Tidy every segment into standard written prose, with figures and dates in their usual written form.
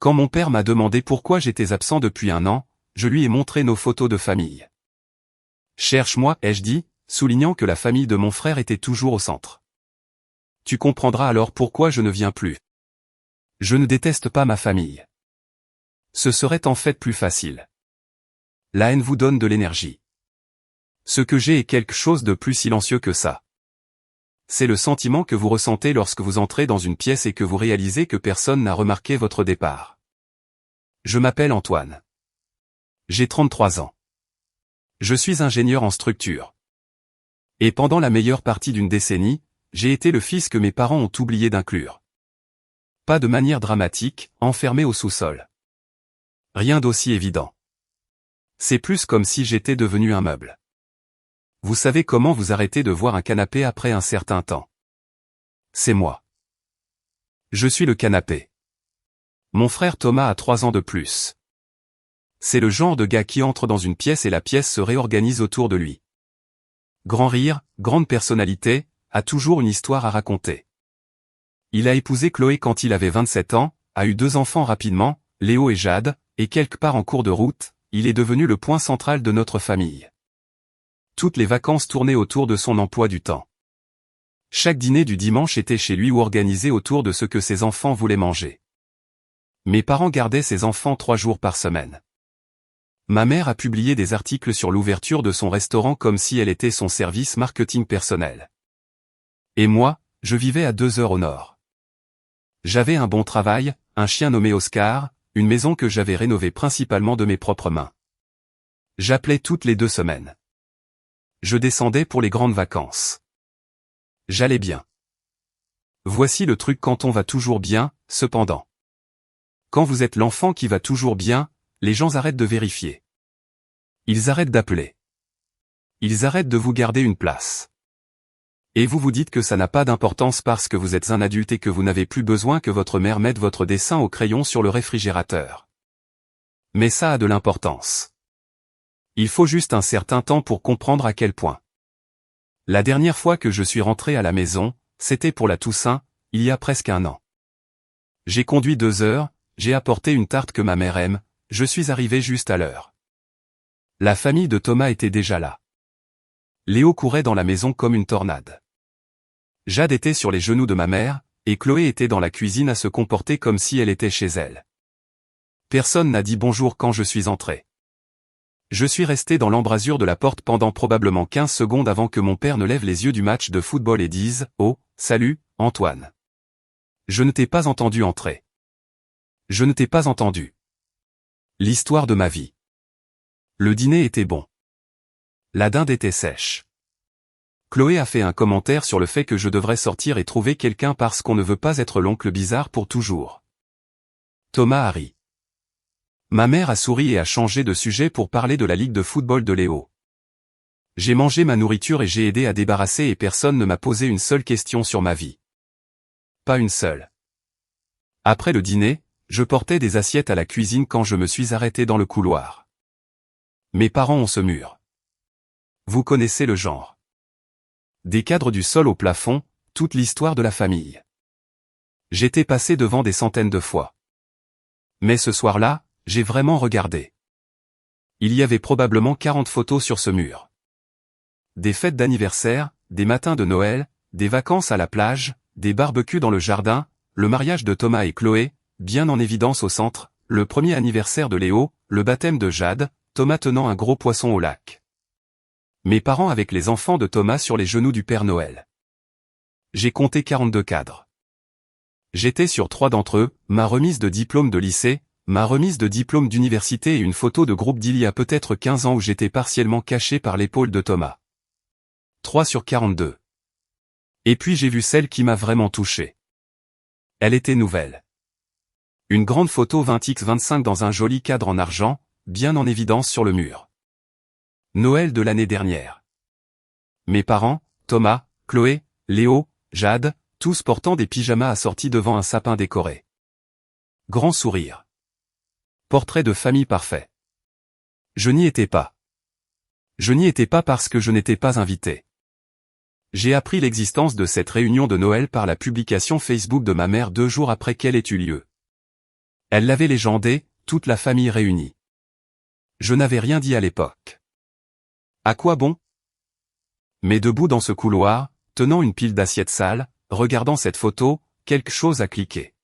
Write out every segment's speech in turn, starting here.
Quand mon père m'a demandé pourquoi j'étais absent depuis un an, je lui ai montré nos photos de famille. Cherche-moi, ai-je dit, soulignant que la famille de mon frère était toujours au centre. Tu comprendras alors pourquoi je ne viens plus. Je ne déteste pas ma famille. Ce serait en fait plus facile. La haine vous donne de l'énergie. Ce que j'ai est quelque chose de plus silencieux que ça. C'est le sentiment que vous ressentez lorsque vous entrez dans une pièce et que vous réalisez que personne n'a remarqué votre départ. Je m'appelle Antoine. J'ai 33 ans. Je suis ingénieur en structure. Et pendant la meilleure partie d'une décennie, j'ai été le fils que mes parents ont oublié d'inclure. Pas de manière dramatique, enfermé au sous-sol. Rien d'aussi évident. C'est plus comme si j'étais devenu un meuble. Vous savez comment vous arrêtez de voir un canapé après un certain temps. C'est moi. Je suis le canapé. Mon frère Thomas a 3 ans de plus. C'est le genre de gars qui entre dans une pièce et la pièce se réorganise autour de lui. Grand rire, grande personnalité, a toujours une histoire à raconter. Il a épousé Chloé quand il avait 27 ans, a eu 2 enfants rapidement, Léo et Jade, et quelque part en cours de route, il est devenu le point central de notre famille. Toutes les vacances tournaient autour de son emploi du temps. Chaque dîner du dimanche était chez lui ou organisé autour de ce que ses enfants voulaient manger. Mes parents gardaient ses enfants 3 jours par semaine. Ma mère a publié des articles sur l'ouverture de son restaurant comme si elle était son service marketing personnel. Et moi, je vivais à 2 heures au nord. J'avais un bon travail, un chien nommé Oscar, une maison que j'avais rénovée principalement de mes propres mains. J'appelais toutes les 2 semaines. Je descendais pour les grandes vacances. J'allais bien. Voici le truc quand on va toujours bien, cependant. Quand vous êtes l'enfant qui va toujours bien, les gens arrêtent de vérifier. Ils arrêtent d'appeler. Ils arrêtent de vous garder une place. Et vous vous dites que ça n'a pas d'importance parce que vous êtes un adulte et que vous n'avez plus besoin que votre mère mette votre dessin au crayon sur le réfrigérateur. Mais ça a de l'importance. Il faut juste un certain temps pour comprendre à quel point. La dernière fois que je suis rentré à la maison, c'était pour la Toussaint, il y a presque un an. J'ai conduit 2 heures, j'ai apporté une tarte que ma mère aime, je suis arrivé juste à l'heure. La famille de Thomas était déjà là. Léo courait dans la maison comme une tornade. Jade était sur les genoux de ma mère, et Chloé était dans la cuisine à se comporter comme si elle était chez elle. Personne n'a dit bonjour quand je suis entré. Je suis resté dans l'embrasure de la porte pendant probablement 15 secondes avant que mon père ne lève les yeux du match de football et dise « Oh, salut, Antoine. Je ne t'ai pas entendu entrer. Je ne t'ai pas entendu. » L'histoire de ma vie. Le dîner était bon. La dinde était sèche. Chloé a fait un commentaire sur le fait que je devrais sortir et trouver quelqu'un parce qu'on ne veut pas être l'oncle bizarre pour toujours. Thomas a ri. Ma mère a souri et a changé de sujet pour parler de la ligue de football de Léo. J'ai mangé ma nourriture et j'ai aidé à débarrasser et personne ne m'a posé une seule question sur ma vie. Pas une seule. Après le dîner, je portais des assiettes à la cuisine quand je me suis arrêté dans le couloir. Mes parents ont ce mur. Vous connaissez le genre. Des cadres du sol au plafond, toute l'histoire de la famille. J'étais passé devant des centaines de fois. Mais ce soir-là, j'ai vraiment regardé. Il y avait probablement 40 photos sur ce mur. Des fêtes d'anniversaire, des matins de Noël, des vacances à la plage, des barbecues dans le jardin, le mariage de Thomas et Chloé, bien en évidence au centre, le premier anniversaire de Léo, le baptême de Jade, Thomas tenant un gros poisson au lac. Mes parents avec les enfants de Thomas sur les genoux du Père Noël. J'ai compté 42 cadres. J'étais sur 3 d'entre eux, ma remise de diplôme de lycée, ma remise de diplôme d'université et une photo de groupe d'il y a peut-être 15 ans où j'étais partiellement caché par l'épaule de Thomas. 3 sur 42. Et puis j'ai vu celle qui m'a vraiment touché. Elle était nouvelle. Une grande photo 20x25 dans un joli cadre en argent, bien en évidence sur le mur. Noël de l'année dernière. Mes parents, Thomas, Chloé, Léo, Jade, tous portant des pyjamas assortis devant un sapin décoré. Grand sourire. Portrait de famille parfait. Je n'y étais pas. Je n'y étais pas parce que je n'étais pas invité. J'ai appris l'existence de cette réunion de Noël par la publication Facebook de ma mère 2 jours après qu'elle ait eu lieu. Elle l'avait légendé, toute la famille réunie. Je n'avais rien dit à l'époque. À quoi bon? Mais debout dans ce couloir, tenant une pile d'assiettes sales, regardant cette photo, quelque chose a cliqué.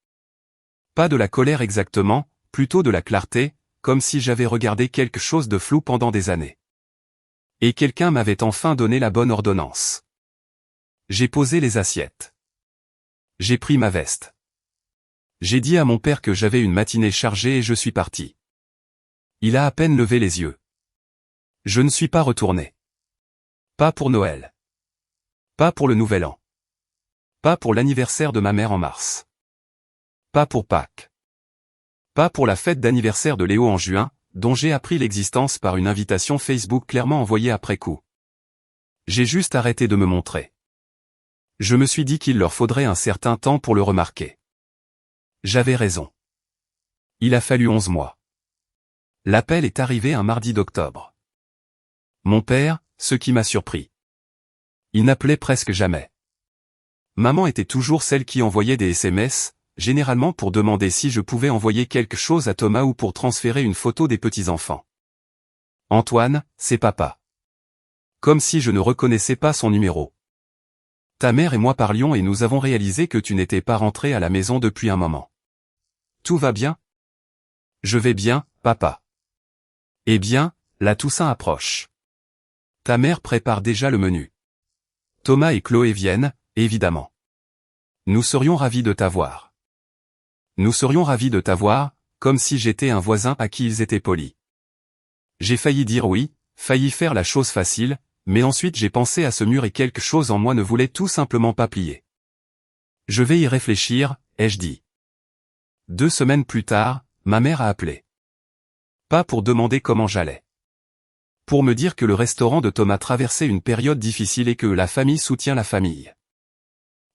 Pas de la colère exactement, plutôt de la clarté, comme si j'avais regardé quelque chose de flou pendant des années. Et quelqu'un m'avait enfin donné la bonne ordonnance. J'ai posé les assiettes. J'ai pris ma veste. J'ai dit à mon père que j'avais une matinée chargée et je suis parti. Il a à peine levé les yeux. Je ne suis pas retourné. Pas pour Noël. Pas pour le Nouvel An. Pas pour l'anniversaire de ma mère en mars. Pas pour Pâques. Pas pour la fête d'anniversaire de Léo en juin, dont j'ai appris l'existence par une invitation Facebook clairement envoyée après coup. J'ai juste arrêté de me montrer. Je me suis dit qu'il leur faudrait un certain temps pour le remarquer. J'avais raison. Il a fallu 11 mois. L'appel est arrivé un mardi d'octobre. Mon père, ce qui m'a surpris. Il n'appelait presque jamais. Maman était toujours celle qui envoyait des SMS, généralement pour demander si je pouvais envoyer quelque chose à Thomas ou pour transférer une photo des petits-enfants. Antoine, c'est papa. Comme si je ne reconnaissais pas son numéro. Ta mère et moi parlions et nous avons réalisé que tu n'étais pas rentré à la maison depuis un moment. Tout va bien? Je vais bien, papa. Eh bien, la Toussaint approche. Ta mère prépare déjà le menu. Thomas et Chloé viennent, évidemment. Nous serions ravis de t'avoir. Nous serions ravis de t'avoir, comme si j'étais un voisin à qui ils étaient polis. J'ai failli dire oui, failli faire la chose facile, mais ensuite j'ai pensé à ce mur et quelque chose en moi ne voulait tout simplement pas plier. Je vais y réfléchir, ai-je dit. 2 semaines plus tard, ma mère a appelé. Pas pour demander comment j'allais. Pour me dire que le restaurant de Thomas traversait une période difficile et que la famille soutient la famille.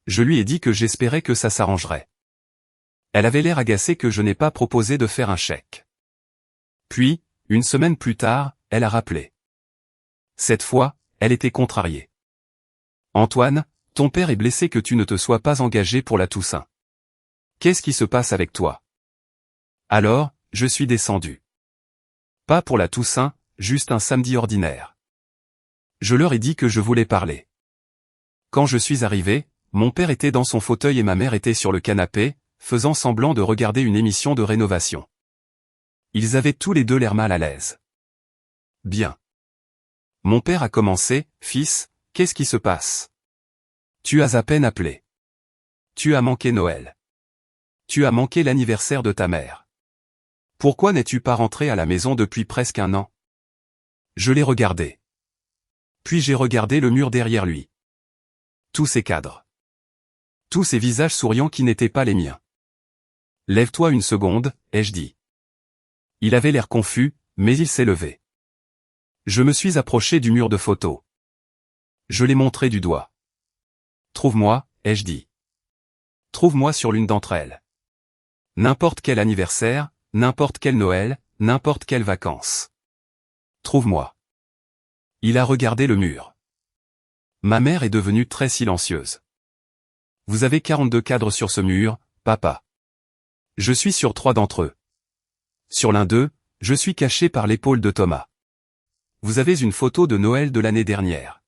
Je lui ai dit que j'espérais que ça s'arrangerait. Elle avait l'air agacée que je n'ai pas proposé de faire un chèque. Puis, 1 semaine plus tard, elle a rappelé. Cette fois, elle était contrariée. Antoine, ton père est blessé que tu ne te sois pas engagé pour la Toussaint. Qu'est-ce qui se passe avec toi? Alors, je suis descendu. Pas pour la Toussaint, juste un samedi ordinaire. Je leur ai dit que je voulais parler. Quand je suis arrivé, mon père était dans son fauteuil et ma mère était sur le canapé, faisant semblant de regarder une émission de rénovation. Ils avaient tous les deux l'air mal à l'aise. Bien. Mon père a commencé, fils, qu'est-ce qui se passe? Tu as à peine appelé. Tu as manqué Noël. Tu as manqué l'anniversaire de ta mère. Pourquoi n'es-tu pas rentré à la maison depuis presque 1 an? Je l'ai regardé. Puis j'ai regardé le mur derrière lui. Tous ces cadres. Tous ces visages souriants qui n'étaient pas les miens. Lève-toi 1 seconde, ai-je dit. Il avait l'air confus, mais il s'est levé. Je me suis approché du mur de photos. Je l'ai montré du doigt. Trouve-moi, ai-je dit. Trouve-moi sur l'une d'entre elles. N'importe quel anniversaire, n'importe quel Noël, n'importe quelle vacances. Trouve-moi. Il a regardé le mur. Ma mère est devenue très silencieuse. Vous avez 42 cadres sur ce mur, papa. Je suis sur 3 d'entre eux. Sur l'un d'eux, je suis caché par l'épaule de Thomas. Vous avez une photo de Noël de l'année dernière.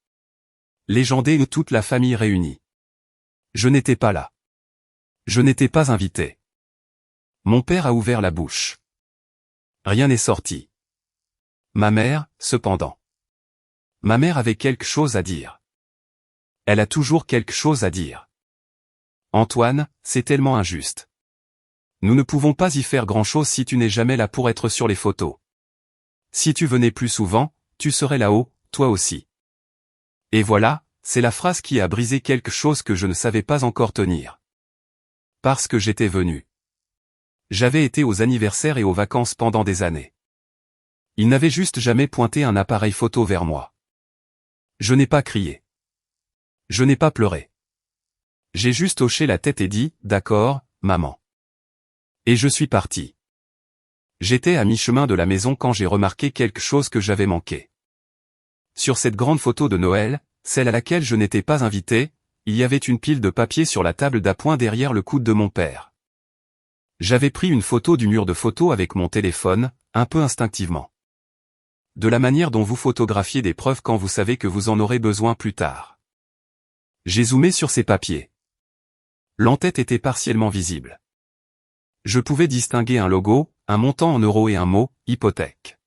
Légendée de toute la famille réunie. Je n'étais pas là. Je n'étais pas invité. Mon père a ouvert la bouche. Rien n'est sorti. Ma mère, cependant. Ma mère avait quelque chose à dire. Elle a toujours quelque chose à dire. Antoine, c'est tellement injuste. Nous ne pouvons pas y faire grand-chose si tu n'es jamais là pour être sur les photos. Si tu venais plus souvent, tu serais là-haut, toi aussi. Et voilà, c'est la phrase qui a brisé quelque chose que je ne savais pas encore tenir. Parce que j'étais venu. J'avais été aux anniversaires et aux vacances pendant des années. Il n'avait juste jamais pointé un appareil photo vers moi. Je n'ai pas crié. Je n'ai pas pleuré. J'ai juste hoché la tête et dit, d'accord, maman. Et je suis parti. J'étais à mi-chemin de la maison quand j'ai remarqué quelque chose que j'avais manqué. Sur cette grande photo de Noël, celle à laquelle je n'étais pas invité, il y avait une pile de papier sur la table d'appoint derrière le coude de mon père. J'avais pris une photo du mur de photos avec mon téléphone, un peu instinctivement. De la manière dont vous photographiez des preuves quand vous savez que vous en aurez besoin plus tard. J'ai zoomé sur ces papiers. L'entête était partiellement visible. Je pouvais distinguer un logo, un montant en euros et un mot, hypothèque.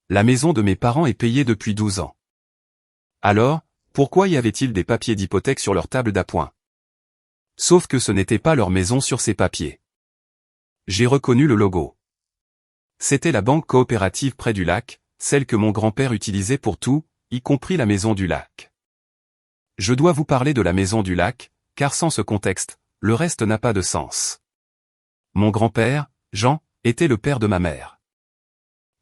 La maison de mes parents est payée depuis 12 ans. Alors, pourquoi y avait-il des papiers d'hypothèque sur leur table d'appoint? Sauf que ce n'était pas leur maison sur ces papiers. J'ai reconnu le logo. C'était la banque coopérative près du lac, celle que mon grand-père utilisait pour tout, y compris la maison du lac. Je dois vous parler de la maison du lac, car sans ce contexte, le reste n'a pas de sens. Mon grand-père, Jean, était le père de ma mère.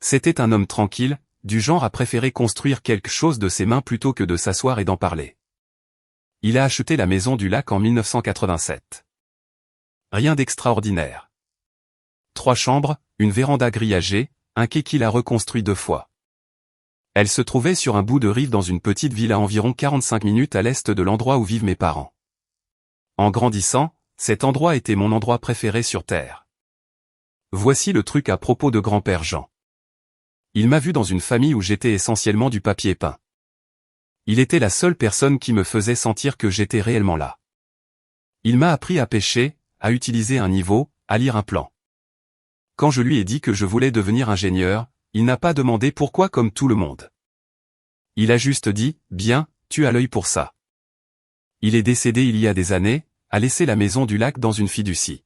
C'était un homme tranquille, du genre à préférer construire quelque chose de ses mains plutôt que de s'asseoir et d'en parler. Il a acheté la maison du lac en 1987. Rien d'extraordinaire. 3 chambres, une véranda grillagée, un quai qu'il a reconstruit 2 fois. Elle se trouvait sur un bout de rive dans une petite ville à environ 45 minutes à l'est de l'endroit où vivent mes parents. En grandissant, cet endroit était mon endroit préféré sur Terre. Voici le truc à propos de grand-père Jean. Il m'a vu dans une famille où j'étais essentiellement du papier peint. Il était la seule personne qui me faisait sentir que j'étais réellement là. Il m'a appris à pêcher, à utiliser un niveau, à lire un plan. Quand je lui ai dit que je voulais devenir ingénieur, il n'a pas demandé pourquoi comme tout le monde. Il a juste dit, bien, tu as l'œil pour ça. Il est décédé il y a des années, a laissé la maison du lac dans une fiducie.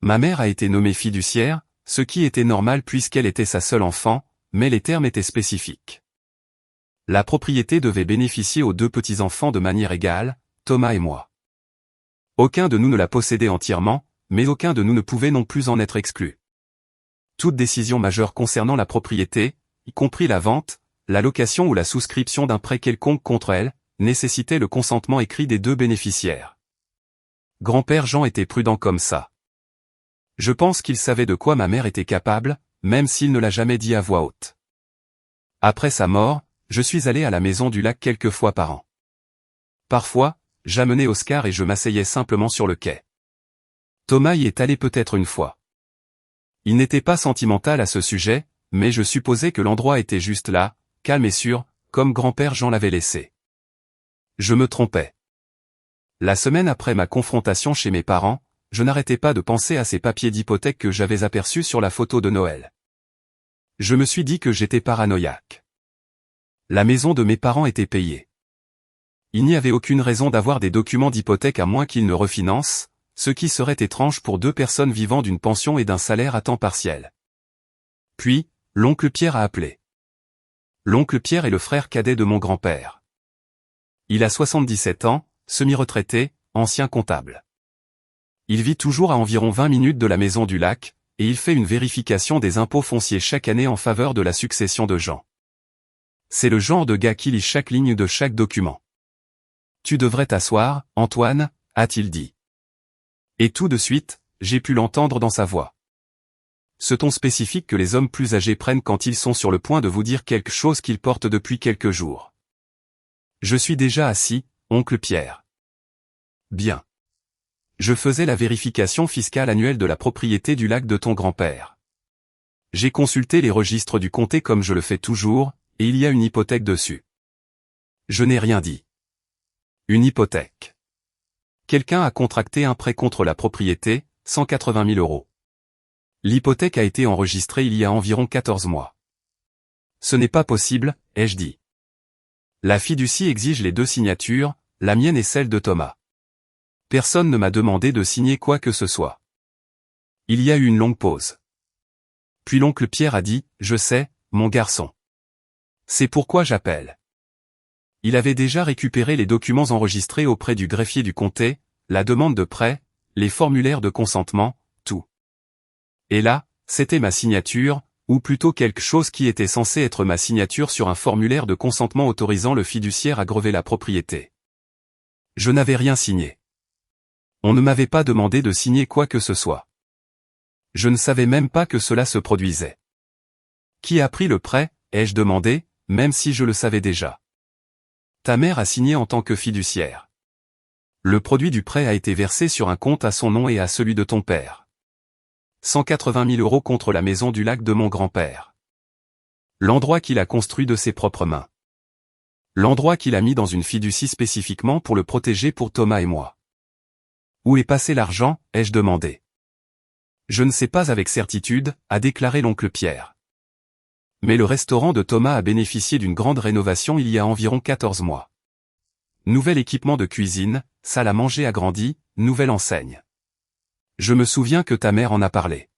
Ma mère a été nommée fiduciaire, ce qui était normal puisqu'elle était sa seule enfant, mais les termes étaient spécifiques. La propriété devait bénéficier aux 2 petits-enfants de manière égale, Thomas et moi. Aucun de nous ne la possédait entièrement, mais aucun de nous ne pouvait non plus en être exclu. Toute décision majeure concernant la propriété, y compris la vente, la location ou la souscription d'un prêt quelconque contre elle, nécessitait le consentement écrit des 2 bénéficiaires. Grand-père Jean était prudent comme ça. Je pense qu'il savait de quoi ma mère était capable, même s'il ne l'a jamais dit à voix haute. Après sa mort, je suis allé à la maison du lac quelques fois par an. Parfois, j'amenais Oscar et je m'asseyais simplement sur le quai. Thomas y est allé peut-être une fois. Il n'était pas sentimental à ce sujet, mais je supposais que l'endroit était juste là, calme et sûr, comme grand-père Jean l'avait laissé. Je me trompais. La semaine après ma confrontation chez mes parents, je n'arrêtais pas de penser à ces papiers d'hypothèque que j'avais aperçus sur la photo de Noël. Je me suis dit que j'étais paranoïaque. La maison de mes parents était payée. Il n'y avait aucune raison d'avoir des documents d'hypothèque à moins qu'ils ne refinancent, ce qui serait étrange pour 2 personnes vivant d'une pension et d'un salaire à temps partiel. Puis, l'oncle Pierre a appelé. L'oncle Pierre est le frère cadet de mon grand-père. Il a 77 ans, semi-retraité, ancien comptable. Il vit toujours à environ 20 minutes de la maison du lac, et il fait une vérification des impôts fonciers chaque année en faveur de la succession de Jean. C'est le genre de gars qui lit chaque ligne de chaque document. Tu devrais t'asseoir, Antoine, a-t-il dit. Et tout de suite, j'ai pu l'entendre dans sa voix. Ce ton spécifique que les hommes plus âgés prennent quand ils sont sur le point de vous dire quelque chose qu'ils portent depuis quelques jours. Je suis déjà assis, oncle Pierre. Bien. Je faisais la vérification fiscale annuelle de la propriété du lac de ton grand-père. J'ai consulté les registres du comté comme je le fais toujours, et il y a une hypothèque dessus. Je n'ai rien dit. Une hypothèque. Quelqu'un a contracté un prêt contre la propriété, 180 000 €. L'hypothèque a été enregistrée il y a environ 14 mois. Ce n'est pas possible, ai-je dit. La fiducie exige les 2 signatures, la mienne et celle de Thomas. Personne ne m'a demandé de signer quoi que ce soit. Il y a eu une longue pause. Puis l'oncle Pierre a dit, je sais, mon garçon. C'est pourquoi j'appelle. Il avait déjà récupéré les documents enregistrés auprès du greffier du comté, la demande de prêt, les formulaires de consentement, tout. Et là, c'était ma signature, ou plutôt quelque chose qui était censé être ma signature sur un formulaire de consentement autorisant le fiduciaire à grever la propriété. Je n'avais rien signé. On ne m'avait pas demandé de signer quoi que ce soit. Je ne savais même pas que cela se produisait. Qui a pris le prêt, ai-je demandé, même si je le savais déjà. Ta mère a signé en tant que fiduciaire. Le produit du prêt a été versé sur un compte à son nom et à celui de ton père. 180 000 € contre la maison du lac de mon grand-père. L'endroit qu'il a construit de ses propres mains. L'endroit qu'il a mis dans une fiducie spécifiquement pour le protéger pour Thomas et moi. Où est passé l'argent, ai-je demandé. Je ne sais pas avec certitude, a déclaré l'oncle Pierre. Mais le restaurant de Thomas a bénéficié d'une grande rénovation il y a environ 14 mois. Nouvel équipement de cuisine, salle à manger agrandie, nouvelle enseigne. Je me souviens que ta mère en a parlé.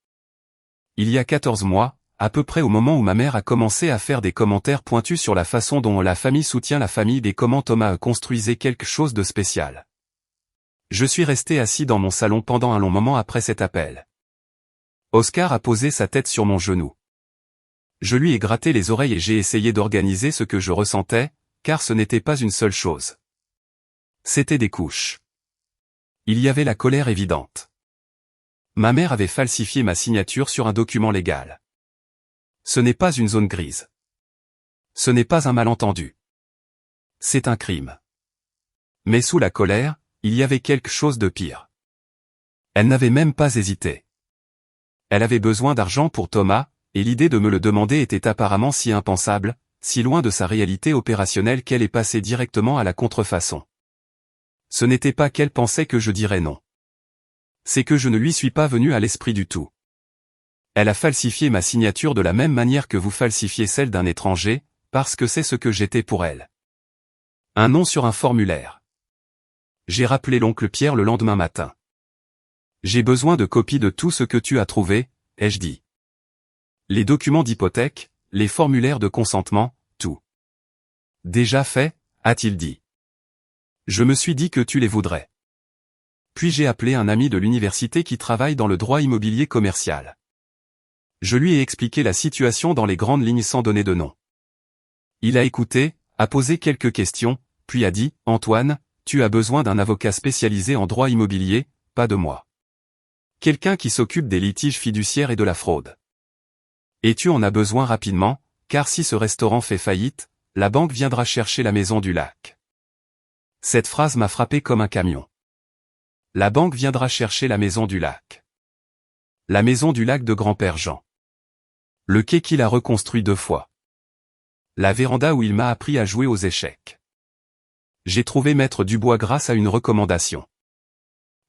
Il y a 14 mois, à peu près au moment où ma mère a commencé à faire des commentaires pointus sur la façon dont la famille soutient la famille et comment Thomas construisait quelque chose de spécial. Je suis resté assis dans mon salon pendant un long moment après cet appel. Oscar a posé sa tête sur mon genou. Je lui ai gratté les oreilles et j'ai essayé d'organiser ce que je ressentais, car ce n'était pas une seule chose. C'était des couches. Il y avait la colère évidente. Ma mère avait falsifié ma signature sur un document légal. Ce n'est pas une zone grise. Ce n'est pas un malentendu. C'est un crime. Mais sous la colère, il y avait quelque chose de pire. Elle n'avait même pas hésité. Elle avait besoin d'argent pour Thomas, et l'idée de me le demander était apparemment si impensable, si loin de sa réalité opérationnelle qu'elle est passée directement à la contrefaçon. Ce n'était pas qu'elle pensait que je dirais non. C'est que je ne lui suis pas venu à l'esprit du tout. Elle a falsifié ma signature de la même manière que vous falsifiez celle d'un étranger, parce que c'est ce que j'étais pour elle. Un nom sur un formulaire. J'ai rappelé l'oncle Pierre le lendemain matin. J'ai besoin de copies de tout ce que tu as trouvé, ai-je dit. Les documents d'hypothèque, les formulaires de consentement, tout. Déjà fait, a-t-il dit. Je me suis dit que tu les voudrais. Puis j'ai appelé un ami de l'université qui travaille dans le droit immobilier commercial. Je lui ai expliqué la situation dans les grandes lignes sans donner de nom. Il a écouté, a posé quelques questions, puis a dit, « Antoine, tu as besoin d'un avocat spécialisé en droit immobilier, pas de moi. Quelqu'un qui s'occupe des litiges fiduciaires et de la fraude. Et tu en as besoin rapidement, car si ce restaurant fait faillite, la banque viendra chercher la maison du lac. » Cette phrase m'a frappé comme un camion. La banque viendra chercher la maison du lac. La maison du lac de grand-père Jean. Le quai qu'il a reconstruit 2 fois. La véranda où il m'a appris à jouer aux échecs. J'ai trouvé Maître Dubois grâce à une recommandation.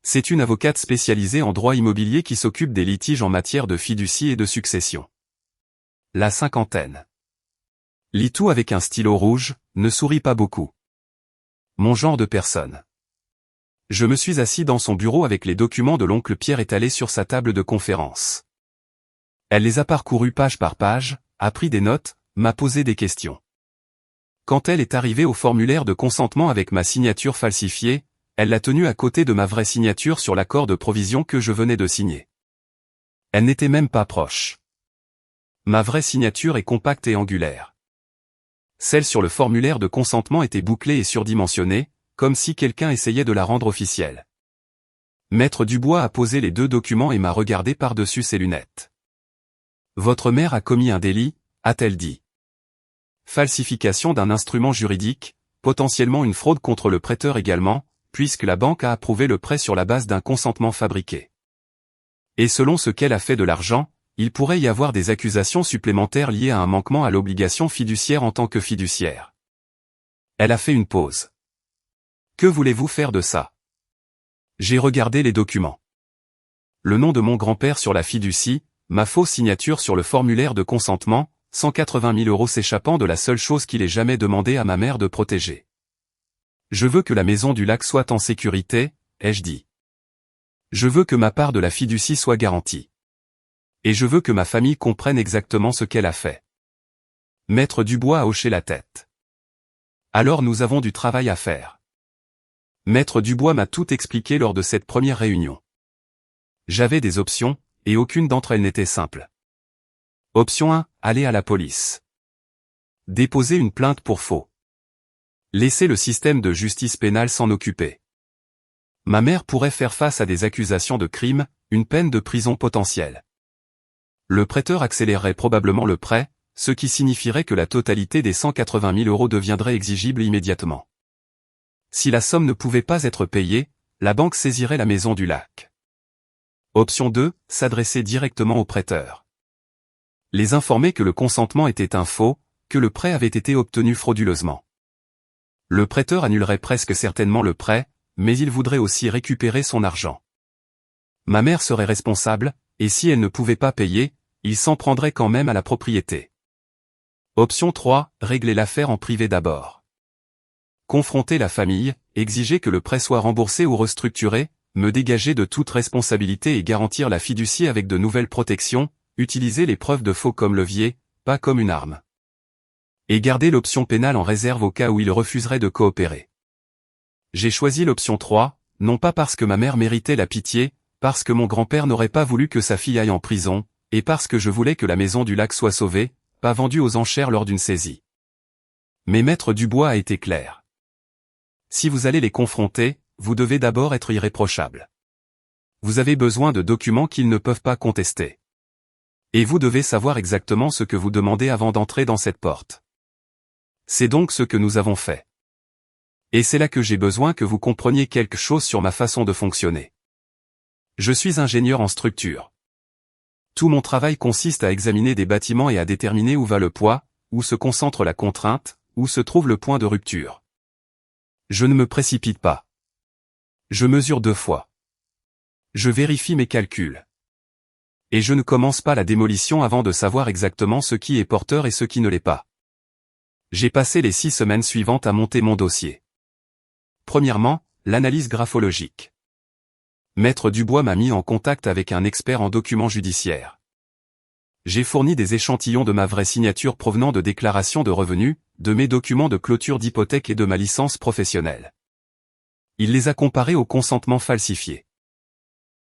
C'est une avocate spécialisée en droit immobilier qui s'occupe des litiges en matière de fiducie et de succession. La cinquantaine. Lit tout avec un stylo rouge, ne sourit pas beaucoup. Mon genre de personne. Je me suis assis dans son bureau avec les documents de l'oncle Pierre étalés sur sa table de conférence. Elle les a parcourus page par page, a pris des notes, m'a posé des questions. Quand elle est arrivée au formulaire de consentement avec ma signature falsifiée, elle l'a tenue à côté de ma vraie signature sur l'accord de provision que je venais de signer. Elle n'était même pas proche. Ma vraie signature est compacte et angulaire. Celle sur le formulaire de consentement était bouclée et surdimensionnée, comme si quelqu'un essayait de la rendre officielle. Maître Dubois a posé les 2 documents et m'a regardé par-dessus ses lunettes. « Votre mère a commis un délit », a-t-elle dit. Falsification d'un instrument juridique, potentiellement une fraude contre le prêteur également, puisque la banque a approuvé le prêt sur la base d'un consentement fabriqué. Et selon ce qu'elle a fait de l'argent, il pourrait y avoir des accusations supplémentaires liées à un manquement à l'obligation fiduciaire en tant que fiduciaire. Elle a fait une pause. Que voulez-vous faire de ça? J'ai regardé les documents. Le nom de mon grand-père sur la fiducie, ma fausse signature sur le formulaire de consentement, 180 000 € s'échappant de la seule chose qu'il ait jamais demandé à ma mère de protéger. Je veux que la maison du lac soit en sécurité, ai-je dit. Je veux que ma part de la fiducie soit garantie. Et je veux que ma famille comprenne exactement ce qu'elle a fait. Maître Dubois a hoché la tête. Alors nous avons du travail à faire. Maître Dubois m'a tout expliqué lors de cette première réunion. J'avais des options, et aucune d'entre elles n'était simple. Option 1, aller à la police. Déposer une plainte pour faux. Laisser le système de justice pénale s'en occuper. Ma mère pourrait faire face à des accusations de crime, une peine de prison potentielle. Le prêteur accélérerait probablement le prêt, ce qui signifierait que la totalité des 180 000 € deviendrait exigible immédiatement. Si la somme ne pouvait pas être payée, la banque saisirait la maison du lac. Option 2, s'adresser directement au prêteur. Les informer que le consentement était un faux, que le prêt avait été obtenu frauduleusement. Le prêteur annulerait presque certainement le prêt, mais il voudrait aussi récupérer son argent. Ma mère serait responsable, et si elle ne pouvait pas payer, il s'en prendrait quand même à la propriété. Option 3, régler l'affaire en privé d'abord. Confronter la famille, exiger que le prêt soit remboursé ou restructuré, me dégager de toute responsabilité et garantir la fiducie avec de nouvelles protections, utiliser les preuves de faux comme levier, pas comme une arme. Et garder l'option pénale en réserve au cas où il refuserait de coopérer. J'ai choisi l'option 3, non pas parce que ma mère méritait la pitié, parce que mon grand-père n'aurait pas voulu que sa fille aille en prison, et parce que je voulais que la maison du lac soit sauvée, pas vendue aux enchères lors d'une saisie. Mais Maître Dubois a été clair. Si vous allez les confronter, vous devez d'abord être irréprochable. Vous avez besoin de documents qu'ils ne peuvent pas contester. Et vous devez savoir exactement ce que vous demandez avant d'entrer dans cette porte. C'est donc ce que nous avons fait. Et c'est là que j'ai besoin que vous compreniez quelque chose sur ma façon de fonctionner. Je suis ingénieur en structure. Tout mon travail consiste à examiner des bâtiments et à déterminer où va le poids, où se concentre la contrainte, où se trouve le point de rupture. Je ne me précipite pas. Je mesure 2 fois. Je vérifie mes calculs. Et je ne commence pas la démolition avant de savoir exactement ce qui est porteur et ce qui ne l'est pas. J'ai passé les 6 semaines suivantes à monter mon dossier. Premièrement, l'analyse graphologique. Maître Dubois m'a mis en contact avec un expert en documents judiciaires. J'ai fourni des échantillons de ma vraie signature provenant de déclarations de revenus, de mes documents de clôture d'hypothèque et de ma licence professionnelle. Il les a comparés au consentement falsifié.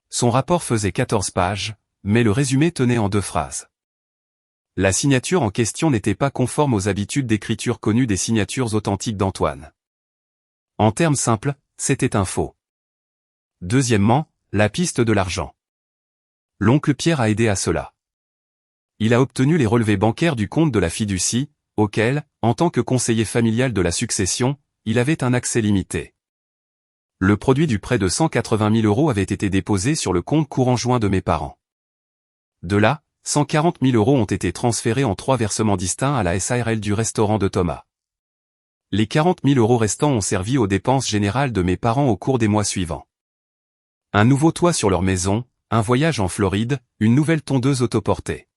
Son rapport faisait 14 pages, mais le résumé tenait en 2 phrases. La signature en question n'était pas conforme aux habitudes d'écriture connues des signatures authentiques d'Antoine. En termes simples, c'était un faux. Deuxièmement, la piste de l'argent. L'oncle Pierre a aidé à cela. Il a obtenu les relevés bancaires du compte de la fiducie, auquel, en tant que conseiller familial de la succession, il avait un accès limité. Le produit du prêt de 180 000 € avait été déposé sur le compte courant joint de mes parents. De là, 140 000 € ont été transférés en 3 versements distincts à la SARL du restaurant de Thomas. Les 40 000 € restants ont servi aux dépenses générales de mes parents au cours des mois suivants. Un nouveau toit sur leur maison, un voyage en Floride, une nouvelle tondeuse autoportée.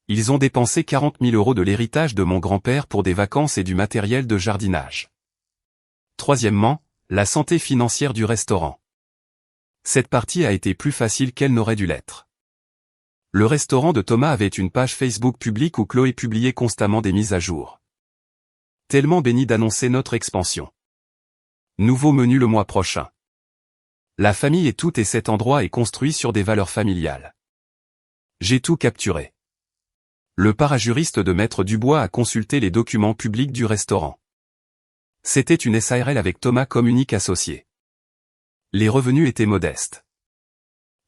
Ils ont dépensé 40 000 € de l'héritage de mon grand-père pour des vacances et du matériel de jardinage. Troisièmement, la santé financière du restaurant. Cette partie a été plus facile qu'elle n'aurait dû l'être. Le restaurant de Thomas avait une page Facebook publique où Chloé publiait constamment des mises à jour. Tellement béni d'annoncer notre expansion. Nouveau menu le mois prochain. La famille est toute et cet endroit est construit sur des valeurs familiales. J'ai tout capturé. Le parajuriste de Maître Dubois a consulté les documents publics du restaurant. C'était une SARL avec Thomas comme unique associé. Les revenus étaient modestes.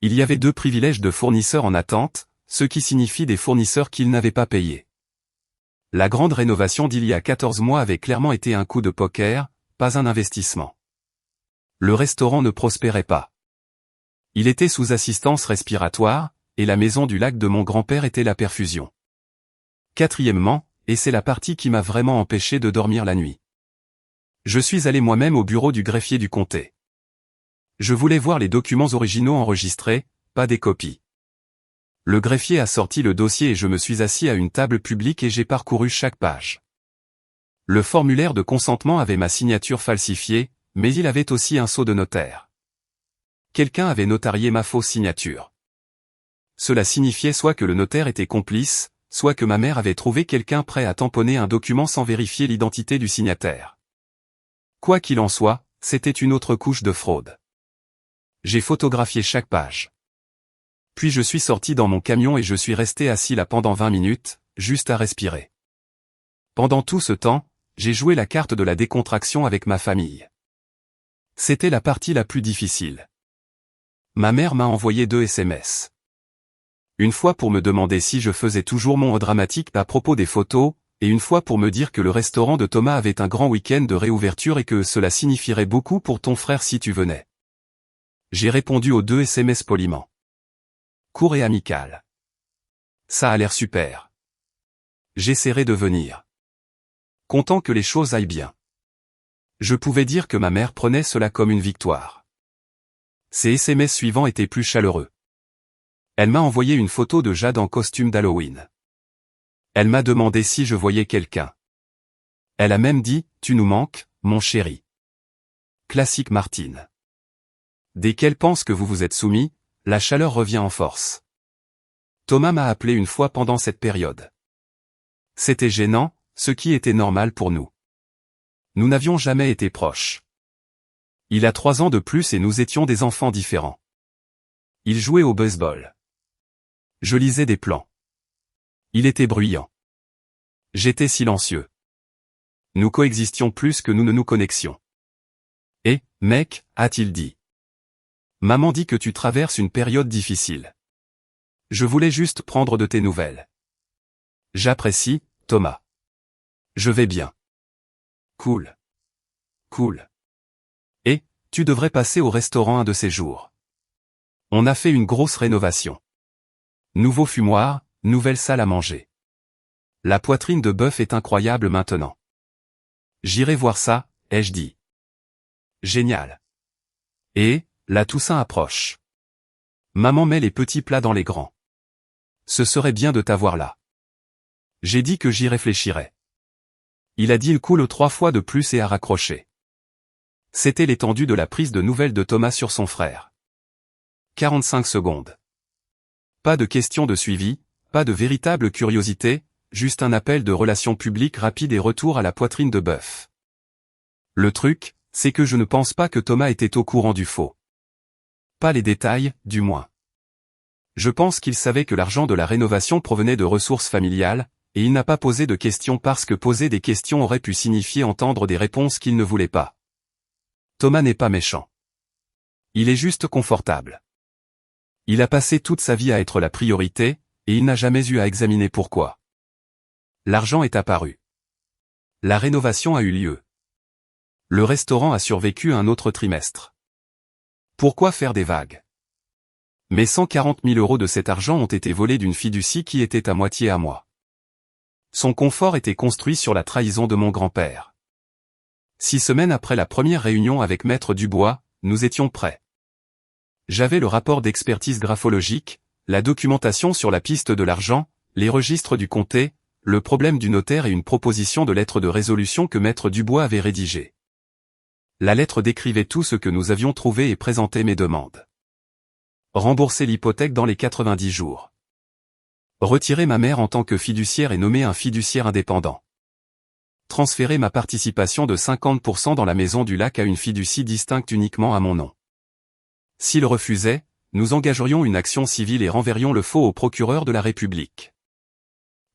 Il y avait 2 privilèges de fournisseurs en attente, ce qui signifie des fournisseurs qu'ils n'avaient pas payés. La grande rénovation d'il y a 14 mois avait clairement été un coup de poker, pas un investissement. Le restaurant ne prospérait pas. Il était sous assistance respiratoire, et la maison du lac de mon grand-père était la perfusion. Quatrièmement, et c'est la partie qui m'a vraiment empêché de dormir la nuit. Je suis allé moi-même au bureau du greffier du comté. Je voulais voir les documents originaux enregistrés, pas des copies. Le greffier a sorti le dossier et je me suis assis à une table publique et j'ai parcouru chaque page. Le formulaire de consentement avait ma signature falsifiée, mais il avait aussi un sceau de notaire. Quelqu'un avait notarié ma fausse signature. Cela signifiait soit que le notaire était complice, soit que ma mère avait trouvé quelqu'un prêt à tamponner un document sans vérifier l'identité du signataire. Quoi qu'il en soit, c'était une autre couche de fraude. J'ai photographié chaque page. Puis je suis sorti dans mon camion et je suis resté assis là pendant 20 minutes, juste à respirer. Pendant tout ce temps, j'ai joué la carte de la décontraction avec ma famille. C'était la partie la plus difficile. Ma mère m'a envoyé 2 SMS. Une fois pour me demander si je faisais toujours mon dramatique à propos des photos, et une fois pour me dire que le restaurant de Thomas avait un grand week-end de réouverture et que cela signifierait beaucoup pour ton frère si tu venais. J'ai répondu aux 2 SMS poliment. court et amical. Ça a l'air super. J'essaierai de venir. Content que les choses aillent bien. Je pouvais dire que ma mère prenait cela comme une victoire. Ses SMS suivants étaient plus chaleureux. Elle m'a envoyé une photo de Jade en costume d'Halloween. Elle m'a demandé si je voyais quelqu'un. Elle a même dit « Tu nous manques, mon chéri ». Classique Martine. Dès qu'elle pense que vous vous êtes soumis, la chaleur revient en force. Thomas m'a appelé une fois pendant cette période. C'était gênant, ce qui était normal pour nous. Nous n'avions jamais été proches. Il a 3 ans de plus et nous étions des enfants différents. Il jouait au baseball. Je lisais des plans. Il était bruyant. J'étais silencieux. Nous coexistions plus que nous ne nous connexions. Et, mec, a-t-il dit. Maman dit que tu traverses une période difficile. Je voulais juste prendre de tes nouvelles. J'apprécie, Thomas. Je vais bien. Cool. Cool. Et, tu devrais passer au restaurant un de ces jours. On a fait une grosse rénovation. Nouveau fumoir, nouvelle salle à manger. La poitrine de bœuf est incroyable maintenant. J'irai voir ça, ai-je dit. Génial. Et, la Toussaint approche. Maman met les petits plats dans les grands. Ce serait bien de t'avoir là. J'ai dit que j'y réfléchirais. Il a dit « cool 3 fois de plus et a raccroché. C'était l'étendue de la prise de nouvelles de Thomas sur son frère. 45 secondes. Pas de question de suivi, pas de véritable curiosité, juste un appel de relations publiques rapide et retour à la poitrine de bœuf. Le truc, c'est que je ne pense pas que Thomas était au courant du faux. Pas les détails, du moins. Je pense qu'il savait que l'argent de la rénovation provenait de ressources familiales, et il n'a pas posé de questions parce que poser des questions aurait pu signifier entendre des réponses qu'il ne voulait pas. Thomas n'est pas méchant. Il est juste confortable. Il a passé toute sa vie à être la priorité, et il n'a jamais eu à examiner pourquoi. L'argent est apparu. La rénovation a eu lieu. Le restaurant a survécu un autre trimestre. Pourquoi faire des vagues? Mais 140 000 € de cet argent ont été volés d'une fiducie qui était à moitié à moi. Son confort était construit sur la trahison de mon grand-père. 6 semaines après la première réunion avec Maître Dubois, nous étions prêts. J'avais le rapport d'expertise graphologique, la documentation sur la piste de l'argent, les registres du comté, le problème du notaire et une proposition de lettre de résolution que Maître Dubois avait rédigée. La lettre décrivait tout ce que nous avions trouvé et présentait mes demandes. Rembourser l'hypothèque dans les 90 jours. Retirer ma mère en tant que fiduciaire et nommer un fiduciaire indépendant. Transférer ma participation de 50% dans la maison du lac à une fiducie distincte uniquement à mon nom. S'il refusait, nous engagerions une action civile et renverrions le faux au procureur de la République.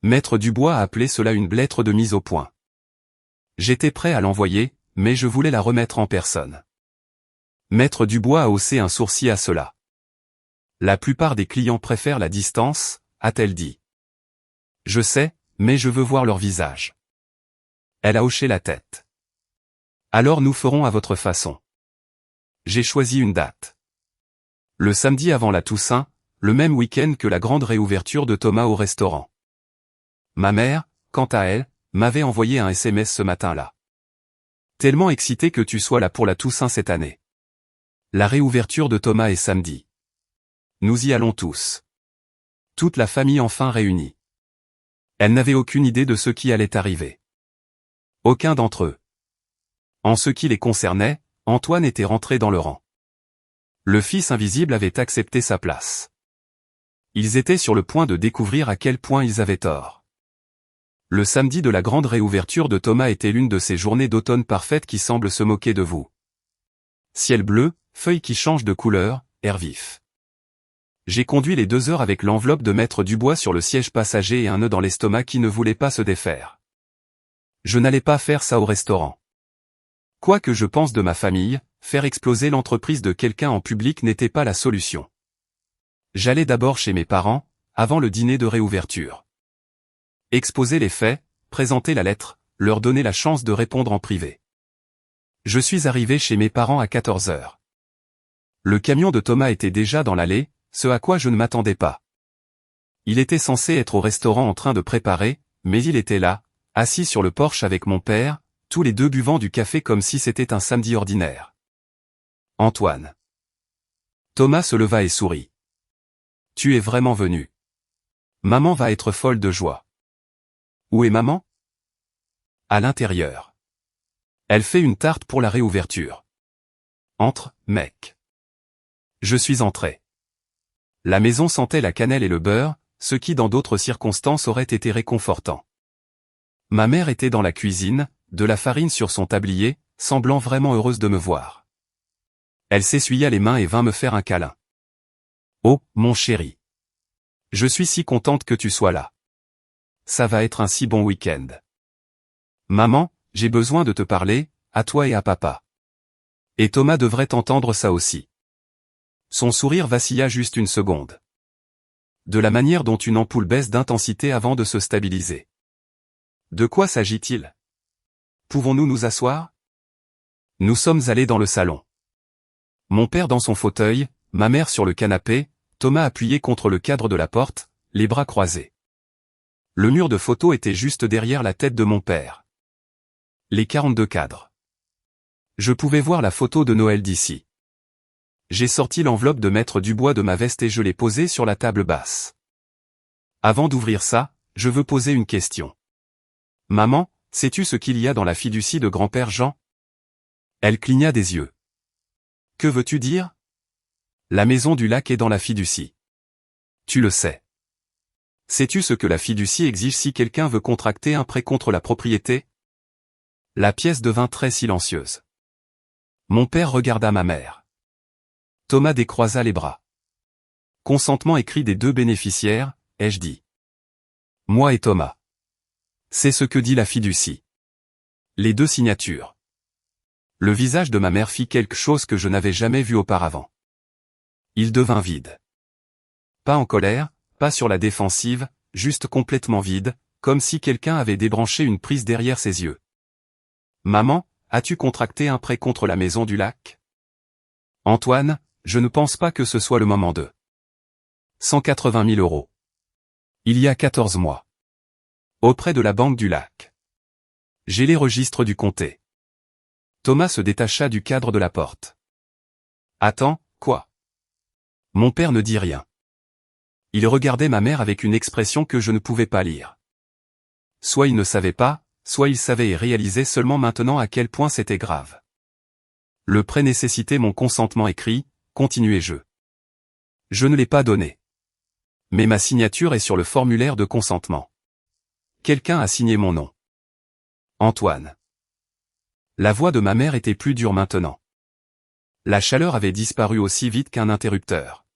Maître Dubois a appelé cela une lettre de mise au point. J'étais prêt à l'envoyer, mais je voulais la remettre en personne. Maître Dubois a haussé un sourcil à cela. La plupart des clients préfèrent la distance, a-t-elle dit. Je sais, mais je veux voir leur visage. Elle a hoché la tête. Alors nous ferons à votre façon. J'ai choisi une date. Le samedi avant la Toussaint, le même week-end que la grande réouverture de Thomas au restaurant. Ma mère, quant à elle, m'avait envoyé un SMS ce matin-là. Tellement excité que tu sois là pour la Toussaint cette année. La réouverture de Thomas est samedi. Nous y allons tous. Toute la famille enfin réunie. Elle n'avait aucune idée de ce qui allait arriver. Aucun d'entre eux. En ce qui les concernait, Antoine était rentré dans le rang. Le fils invisible avait accepté sa place. Ils étaient sur le point de découvrir à quel point ils avaient tort. Le samedi de la grande réouverture de Thomas était l'une de ces journées d'automne parfaites qui semblent se moquer de vous. Ciel bleu, feuilles qui changent de couleur, air vif. J'ai conduit les 2 heures avec l'enveloppe de Maître Dubois sur le siège passager et un nœud dans l'estomac qui ne voulait pas se défaire. Je n'allais pas faire ça au restaurant. Quoi que je pense de ma famille, faire exploser l'entreprise de quelqu'un en public n'était pas la solution. J'allais d'abord chez mes parents, avant le dîner de réouverture. Exposer les faits, présenter la lettre, leur donner la chance de répondre en privé. Je suis arrivé chez mes parents à 14 heures. Le camion de Thomas était déjà dans l'allée, ce à quoi je ne m'attendais pas. Il était censé être au restaurant en train de préparer, mais il était là, assis sur le porche avec mon père, tous les deux buvant du café comme si c'était un samedi ordinaire. Antoine. Thomas se leva et sourit. Tu es vraiment venu. Maman va être folle de joie. Où est maman? À l'intérieur. Elle fait une tarte pour la réouverture. Entre, mec. Je suis entré. La maison sentait la cannelle et le beurre, ce qui dans d'autres circonstances aurait été réconfortant. Ma mère était dans la cuisine, de la farine sur son tablier, semblant vraiment heureuse de me voir. Elle s'essuya les mains et vint me faire un câlin. Oh, mon chéri. Je suis si contente que tu sois là. Ça va être un si bon week-end. Maman, j'ai besoin de te parler, à toi et à papa. Et Thomas devrait entendre ça aussi. Son sourire vacilla juste une seconde. De la manière dont une ampoule baisse d'intensité avant de se stabiliser. De quoi s'agit-il? Pouvons-nous nous asseoir? Nous sommes allés dans le salon. Mon père dans son fauteuil, ma mère sur le canapé, Thomas appuyé contre le cadre de la porte, les bras croisés. Le mur de photos était juste derrière la tête de mon père. Les 42 cadres. Je pouvais voir la photo de Noël d'ici. J'ai sorti l'enveloppe de Maître Dubois de ma veste et je l'ai posée sur la table basse. Avant d'ouvrir ça, je veux poser une question. Maman, sais-tu ce qu'il y a dans la fiducie de grand-père Jean? Elle cligna des yeux. Que veux-tu dire? La maison du lac est dans la fiducie. Tu le sais. Sais-tu ce que la fiducie exige si quelqu'un veut contracter un prêt contre la propriété? La pièce devint très silencieuse. Mon père regarda ma mère. Thomas décroisa les bras. Consentement écrit des deux bénéficiaires, ai-je dit. Moi et Thomas. C'est ce que dit la fiducie. Les deux signatures. Le visage de ma mère fit quelque chose que je n'avais jamais vu auparavant. Il devint vide. Pas en colère, pas sur la défensive, juste complètement vide, comme si quelqu'un avait débranché une prise derrière ses yeux. Maman, as-tu contracté un prêt contre la maison du lac? Antoine, je ne pense pas que ce soit le moment de 180 000 euros. Il y a 14 mois. Auprès de la banque du lac. J'ai les registres du comté. Thomas se détacha du cadre de la porte. Attends, quoi? Mon père ne dit rien. Il regardait ma mère avec une expression que je ne pouvais pas lire. Soit il ne savait pas, soit il savait et réalisait seulement maintenant à quel point c'était grave. Le prêt nécessitait mon consentement écrit, continuai-je. Je ne l'ai pas donné. Mais ma signature est sur le formulaire de consentement. Quelqu'un a signé mon nom. Antoine. La voix de ma mère était plus dure maintenant. La chaleur avait disparu aussi vite qu'un interrupteur.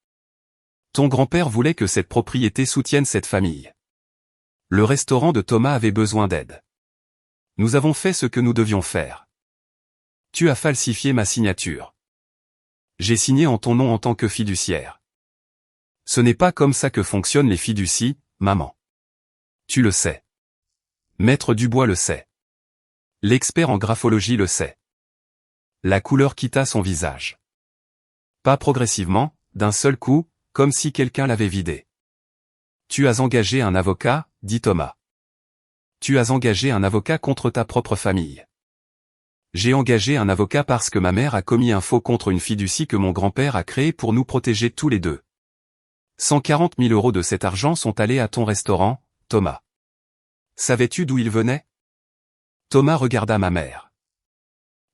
Ton grand-père voulait que cette propriété soutienne cette famille. Le restaurant de Thomas avait besoin d'aide. Nous avons fait ce que nous devions faire. Tu as falsifié ma signature. J'ai signé en ton nom en tant que fiduciaire. Ce n'est pas comme ça que fonctionnent les fiducies, maman. Tu le sais. Maître Dubois le sait. L'expert en graphologie le sait. La couleur quitta son visage. Pas progressivement, d'un seul coup, comme si quelqu'un l'avait vidé. Tu as engagé un avocat, dit Thomas. Tu as engagé un avocat contre ta propre famille. J'ai engagé un avocat parce que ma mère a commis un faux contre une fiducie que mon grand-père a créée pour nous protéger tous les deux. 140 000 euros de cet argent sont allés à ton restaurant, Thomas. Savais-tu d'où ils venaient? Thomas regarda ma mère.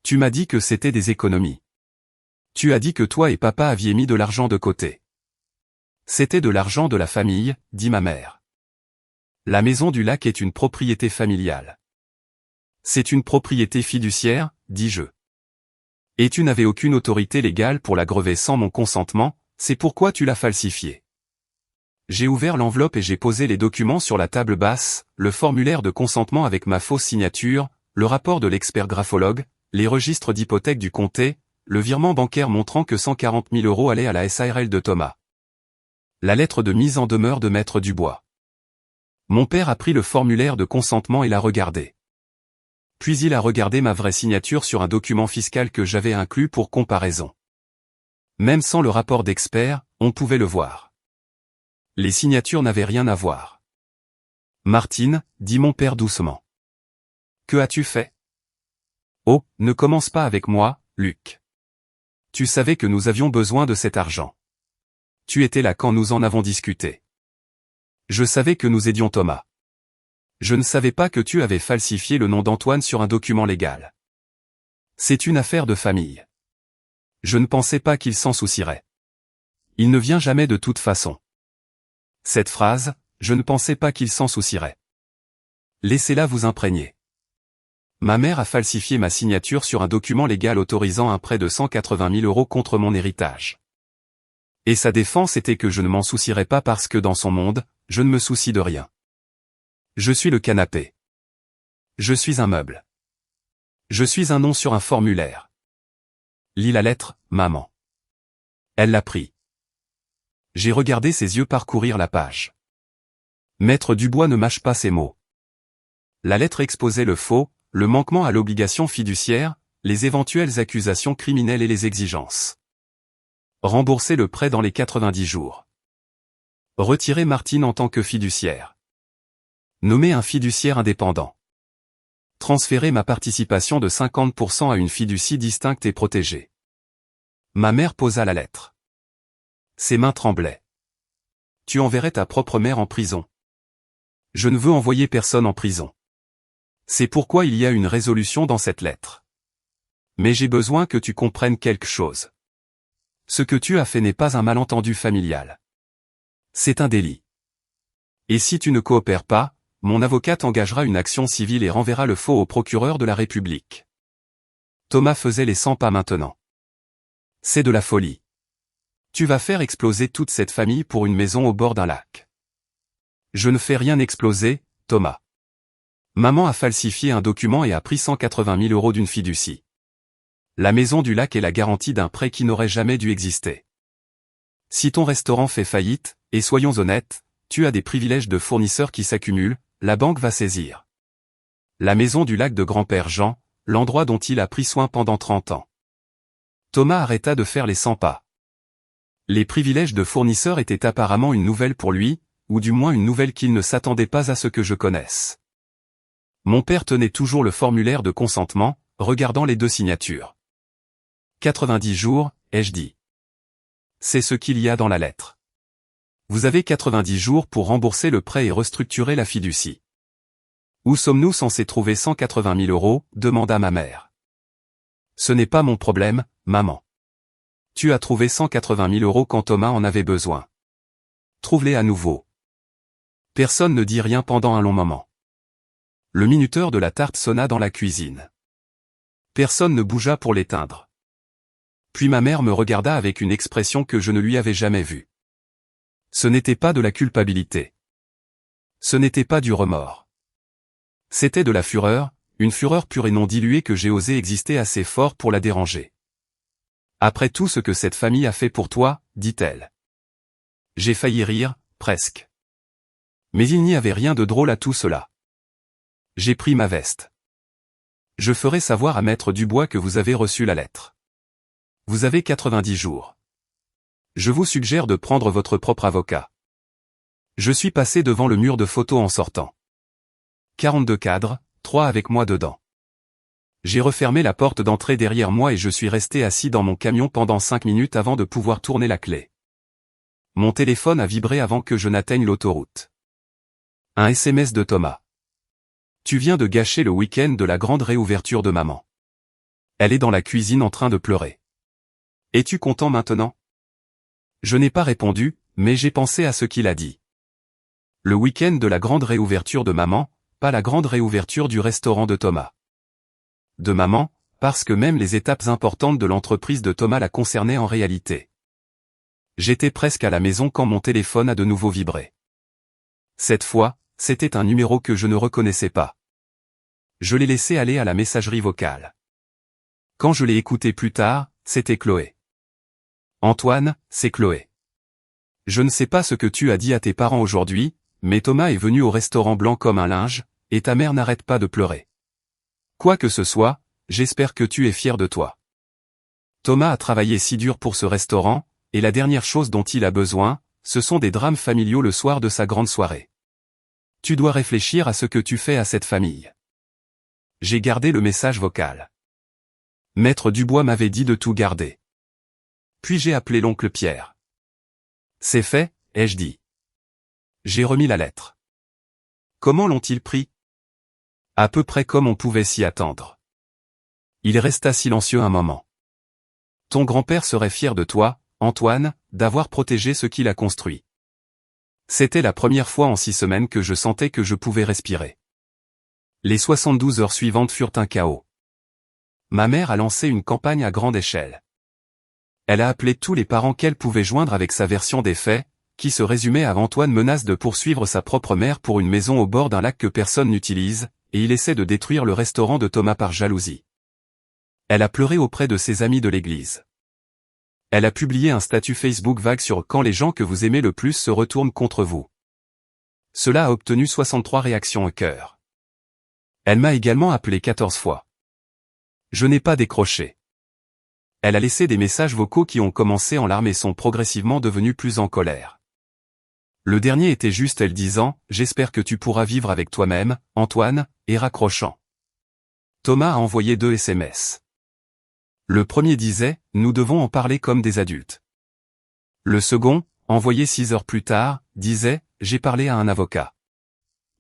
Tu m'as dit que c'était des économies. Tu as dit que toi et papa aviez mis de l'argent de côté. C'était de l'argent de la famille, dit ma mère. La maison du lac est une propriété familiale. C'est une propriété fiduciaire, dis-je. Et tu n'avais aucune autorité légale pour la grever sans mon consentement, c'est pourquoi tu l'as falsifiée. J'ai ouvert l'enveloppe et j'ai posé les documents sur la table basse, le formulaire de consentement avec ma fausse signature, le rapport de l'expert graphologue, les registres d'hypothèque du comté, le virement bancaire montrant que 140 000 euros allaient à la SARL de Thomas. La lettre de mise en demeure de Maître Dubois. Mon père a pris le formulaire de consentement et l'a regardé. Puis il a regardé ma vraie signature sur un document fiscal que j'avais inclus pour comparaison. Même sans le rapport d'expert, On pouvait le voir. Les signatures n'avaient rien à voir. Martine, dit mon père doucement. Que as-tu fait? Oh, ne commence pas avec moi, Luc. Tu savais que nous avions besoin de cet argent. Tu étais là quand nous en avons discuté. Je savais que nous aidions Thomas. Je ne savais pas que tu avais falsifié le nom d'Antoine sur un document légal. C'est une affaire de famille. Je ne pensais pas qu'il s'en soucierait. Il ne vient jamais de toute façon. Cette phrase, je ne pensais pas qu'il s'en soucierait. Laissez-la vous imprégner. Ma mère a falsifié ma signature sur un document légal autorisant un prêt de 180 000 € contre mon héritage. Et sa défense était que je ne m'en soucierais pas parce que dans son monde, je ne me soucie de rien. Je suis le canapé. Je suis un meuble. Je suis un nom sur un formulaire. Lis la lettre, maman. Elle l'a pris. J'ai regardé ses yeux parcourir la page. Maître Dubois ne mâche pas ses mots. La lettre exposait le faux, le manquement à l'obligation fiduciaire, les éventuelles accusations criminelles et les exigences. Rembourser le prêt dans les 90 jours. Retirer Martine en tant que fiduciaire. Nommer un fiduciaire indépendant. Transférer ma participation de 50% à une fiducie distincte et protégée. Ma mère posa la lettre. Ses mains tremblaient. Tu enverrais ta propre mère en prison. Je ne veux envoyer personne en prison. C'est pourquoi il y a une résolution dans cette lettre. Mais j'ai besoin que tu comprennes quelque chose. Ce que tu as fait n'est pas un malentendu familial. C'est un délit. Et si tu ne coopères pas, mon avocate engagera une action civile et renverra le faux au procureur de la République. Thomas faisait les 100 pas maintenant. C'est de la folie. Tu vas faire exploser toute cette famille pour une maison au bord d'un lac. Je ne fais rien exploser, Thomas. Maman a falsifié un document et a pris 180 000 € d'une fiducie. La maison du lac est la garantie d'un prêt qui n'aurait jamais dû exister. Si ton restaurant fait faillite, et soyons honnêtes, tu as des privilèges de fournisseurs qui s'accumulent, la banque va saisir. La maison du lac de grand-père Jean, l'endroit dont il a pris soin pendant 30 ans. Thomas arrêta de faire les 100 pas. Les privilèges de fournisseurs étaient apparemment une nouvelle pour lui, ou du moins une nouvelle qu'il ne s'attendait pas à ce que je connaisse. Mon père tenait toujours le formulaire de consentement, regardant les deux signatures. 90 jours, ai-je dit. C'est ce qu'il y a dans la lettre. Vous avez 90 jours pour rembourser le prêt et restructurer la fiducie. Où sommes-nous censés trouver 180 000 €, demanda ma mère. Ce n'est pas mon problème, maman. Tu as trouvé 180 000 € quand Thomas en avait besoin. Trouve-les à nouveau. Personne ne dit rien pendant un long moment. Le minuteur de la tarte sonna dans la cuisine. Personne ne bougea pour l'éteindre. Puis ma mère me regarda avec une expression que je ne lui avais jamais vue. Ce n'était pas de la culpabilité. Ce n'était pas du remords. C'était de la fureur, une fureur pure et non diluée que j'ai osé exister assez fort pour la déranger. Après tout ce que cette famille a fait pour toi, dit-elle. J'ai failli rire, presque. Mais il n'y avait rien de drôle à tout cela. J'ai pris ma veste. Je ferai savoir à Maître Dubois que vous avez reçu la lettre. Vous avez 90 jours. Je vous suggère de prendre votre propre avocat. Je suis passé devant le mur de photos en sortant. 42 cadres, 3 avec moi dedans. J'ai refermé la porte d'entrée derrière moi et je suis resté assis dans mon camion pendant 5 minutes avant de pouvoir tourner la clé. Mon téléphone a vibré avant que je n'atteigne l'autoroute. Un SMS de Thomas. Tu viens de gâcher le week-end de la grande réouverture de maman. Elle est dans la cuisine en train de pleurer. Es-tu content maintenant? Je n'ai pas répondu, mais j'ai pensé à ce qu'il a dit. Le week-end de la grande réouverture de maman, pas la grande réouverture du restaurant de Thomas. De maman, parce que même les étapes importantes de l'entreprise de Thomas la concernaient en réalité. J'étais presque à la maison quand mon téléphone a de nouveau vibré. Cette fois, c'était un numéro que je ne reconnaissais pas. Je l'ai laissé aller à la messagerie vocale. Quand je l'ai écouté plus tard, c'était Chloé. Antoine, c'est Chloé. Je ne sais pas ce que tu as dit à tes parents aujourd'hui, mais Thomas est venu au restaurant blanc comme un linge, et ta mère n'arrête pas de pleurer. Quoi que ce soit, j'espère que tu es fier de toi. Thomas a travaillé si dur pour ce restaurant, et la dernière chose dont il a besoin, ce sont des drames familiaux le soir de sa grande soirée. Tu dois réfléchir à ce que tu fais à cette famille. J'ai gardé le message vocal. Maître Dubois m'avait dit de tout garder. Puis j'ai appelé l'oncle Pierre. C'est fait, ai-je dit. J'ai remis la lettre. Comment l'ont-ils pris? À peu près comme on pouvait s'y attendre. Il resta silencieux un moment. Ton grand-père serait fier de toi, Antoine, d'avoir protégé ce qu'il a construit. C'était la première fois en 6 semaines que je sentais que je pouvais respirer. Les 72 heures suivantes furent un chaos. Ma mère a lancé une campagne à grande échelle. Elle a appelé tous les parents qu'elle pouvait joindre avec sa version des faits, qui se résumait à Antoine menace de poursuivre sa propre mère pour une maison au bord d'un lac que personne n'utilise, et il essaie de détruire le restaurant de Thomas par jalousie. Elle a pleuré auprès de ses amis de l'église. Elle a publié un statut Facebook vague sur quand les gens que vous aimez le plus se retournent contre vous. Cela a obtenu 63 réactions au cœur. Elle m'a également appelé 14 fois. Je n'ai pas décroché. Elle a laissé des messages vocaux qui ont commencé en larmes et sont progressivement devenus plus en colère. Le dernier était juste elle disant « J'espère que tu pourras vivre avec toi-même, Antoine », et raccrochant. Thomas a envoyé 2 SMS. Le premier disait « Nous devons en parler comme des adultes ». Le second, envoyé 6 heures plus tard, disait « J'ai parlé à un avocat.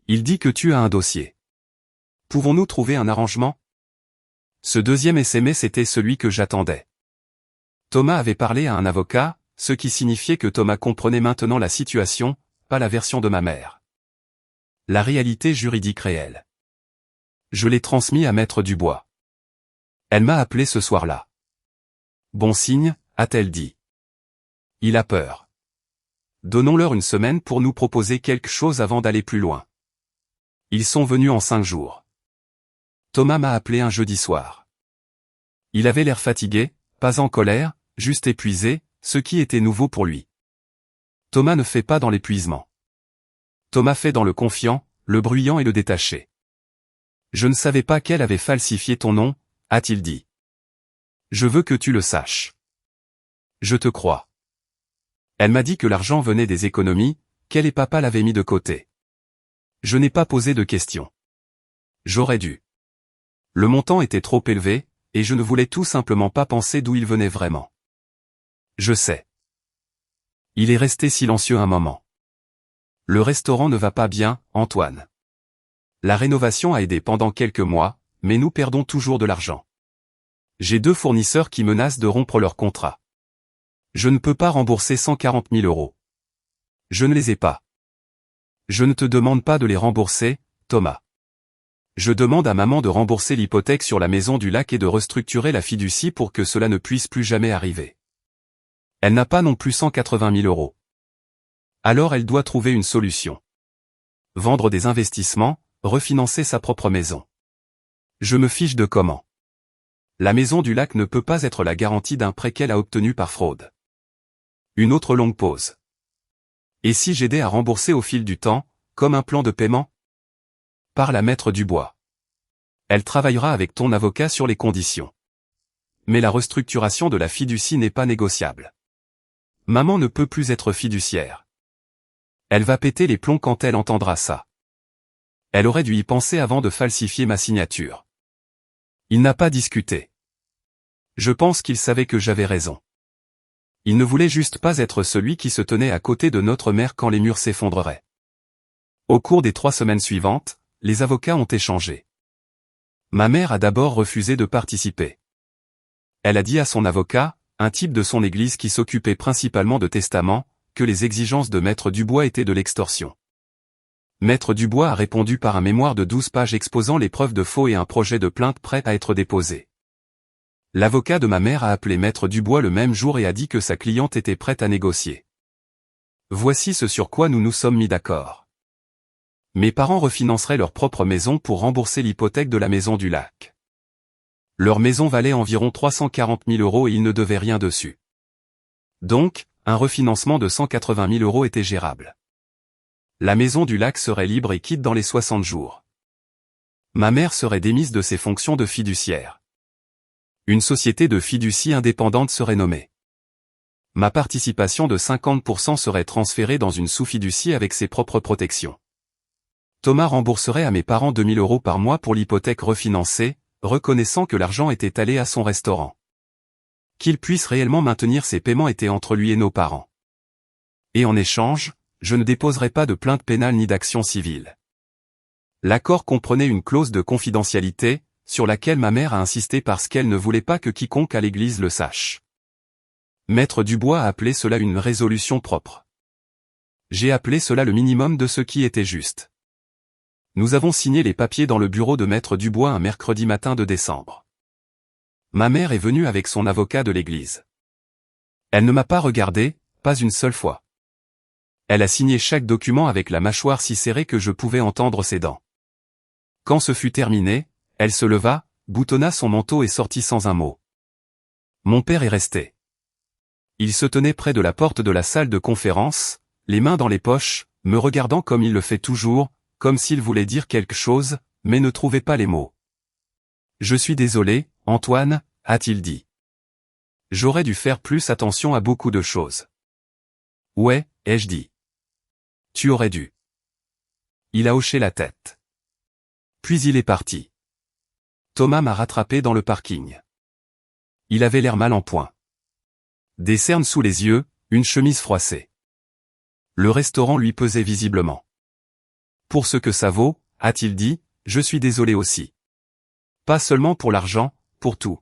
Il dit que tu as un dossier. Pouvons-nous trouver un arrangement ?» Ce deuxième SMS était celui que j'attendais. Thomas avait parlé à un avocat, ce qui signifiait que Thomas comprenait maintenant la situation, pas la version de ma mère. La réalité juridique réelle. Je l'ai transmis à Maître Dubois. Elle m'a appelé ce soir-là. Bon signe, a-t-elle dit. Il a peur. Donnons-leur une semaine pour nous proposer quelque chose avant d'aller plus loin. Ils sont venus en 5 jours. Thomas m'a appelé un jeudi soir. Il avait l'air fatigué, pas en colère, juste épuisé, ce qui était nouveau pour lui. Thomas ne fait pas dans l'épuisement. Thomas fait dans le confiant, le bruyant et le détaché. Je ne savais pas qu'elle avait falsifié ton nom, a-t-il dit. Je veux que tu le saches. Je te crois. Elle m'a dit que l'argent venait des économies, qu'elle et papa l'avaient mis de côté. Je n'ai pas posé de questions. J'aurais dû. Le montant était trop élevé, et je ne voulais tout simplement pas penser d'où il venait vraiment. Je sais. Il est resté silencieux un moment. Le restaurant ne va pas bien, Antoine. La rénovation a aidé pendant quelques mois, mais nous perdons toujours de l'argent. J'ai 2 fournisseurs qui menacent de rompre leur contrat. Je ne peux pas rembourser 140 000 €. Je ne les ai pas. Je ne te demande pas de les rembourser, Thomas. Je demande à maman de rembourser l'hypothèque sur la maison du lac et de restructurer la fiducie pour que cela ne puisse plus jamais arriver. Elle n'a pas non plus 180 000 €. Alors elle doit trouver une solution. Vendre des investissements, refinancer sa propre maison. Je me fiche de comment. La maison du lac ne peut pas être la garantie d'un prêt qu'elle a obtenu par fraude. Une autre longue pause. Et si j'aidais à rembourser au fil du temps, comme un plan de paiement? Parle à Maître Dubois. Elle travaillera avec ton avocat sur les conditions. Mais la restructuration de la fiducie n'est pas négociable. Maman ne peut plus être fiduciaire. Elle va péter les plombs quand elle entendra ça. Elle aurait dû y penser avant de falsifier ma signature. Il n'a pas discuté. Je pense qu'il savait que j'avais raison. Il ne voulait juste pas être celui qui se tenait à côté de notre mère quand les murs s'effondreraient. Au cours des 3 semaines suivantes, les avocats ont échangé. Ma mère a d'abord refusé de participer. Elle a dit à son avocat, un type de son église qui s'occupait principalement de testaments, que les exigences de Maître Dubois étaient de l'extorsion. Maître Dubois a répondu par un mémoire de 12 pages exposant les preuves de faux et un projet de plainte prêt à être déposé. L'avocat de ma mère a appelé Maître Dubois le même jour et a dit que sa cliente était prête à négocier. Voici ce sur quoi nous nous sommes mis d'accord. Mes parents refinanceraient leur propre maison pour rembourser l'hypothèque de la maison du lac. Leur maison valait environ 340 000 € et ils ne devaient rien dessus. Donc, un refinancement de 180 000 € était gérable. La maison du lac serait libre et quitte dans les 60 jours. Ma mère serait démise de ses fonctions de fiduciaire. Une société de fiducie indépendante serait nommée. Ma participation de 50% serait transférée dans une sous-fiducie avec ses propres protections. Thomas rembourserait à mes parents 2000 € par mois pour l'hypothèque refinancée, reconnaissant que l'argent était allé à son restaurant. Qu'il puisse réellement maintenir ses paiements était entre lui et nos parents. Et en échange, je ne déposerai pas de plainte pénale ni d'action civile. L'accord comprenait une clause de confidentialité, sur laquelle ma mère a insisté parce qu'elle ne voulait pas que quiconque à l'église le sache. Maître Dubois a appelé cela une résolution propre. J'ai appelé cela le minimum de ce qui était juste. Nous avons signé les papiers dans le bureau de Maître Dubois un mercredi matin de décembre. Ma mère est venue avec son avocat de l'église. Elle ne m'a pas regardé, pas une seule fois. Elle a signé chaque document avec la mâchoire si serrée que je pouvais entendre ses dents. Quand ce fut terminé, elle se leva, boutonna son manteau et sortit sans un mot. Mon père est resté. Il se tenait près de la porte de la salle de conférence, les mains dans les poches, me regardant comme il le fait toujours, comme s'il voulait dire quelque chose, mais ne trouvait pas les mots. « Je suis désolé, Antoine », a-t-il dit. « J'aurais dû faire plus attention à beaucoup de choses. »« Ouais », ai-je dit. « Tu aurais dû. » Il a hoché la tête. Puis il est parti. Thomas m'a rattrapé dans le parking. Il avait l'air mal en point. Des cernes sous les yeux, une chemise froissée. Le restaurant lui pesait visiblement. « Pour ce que ça vaut, » a-t-il dit, « je suis désolé aussi. Pas seulement pour l'argent, pour tout.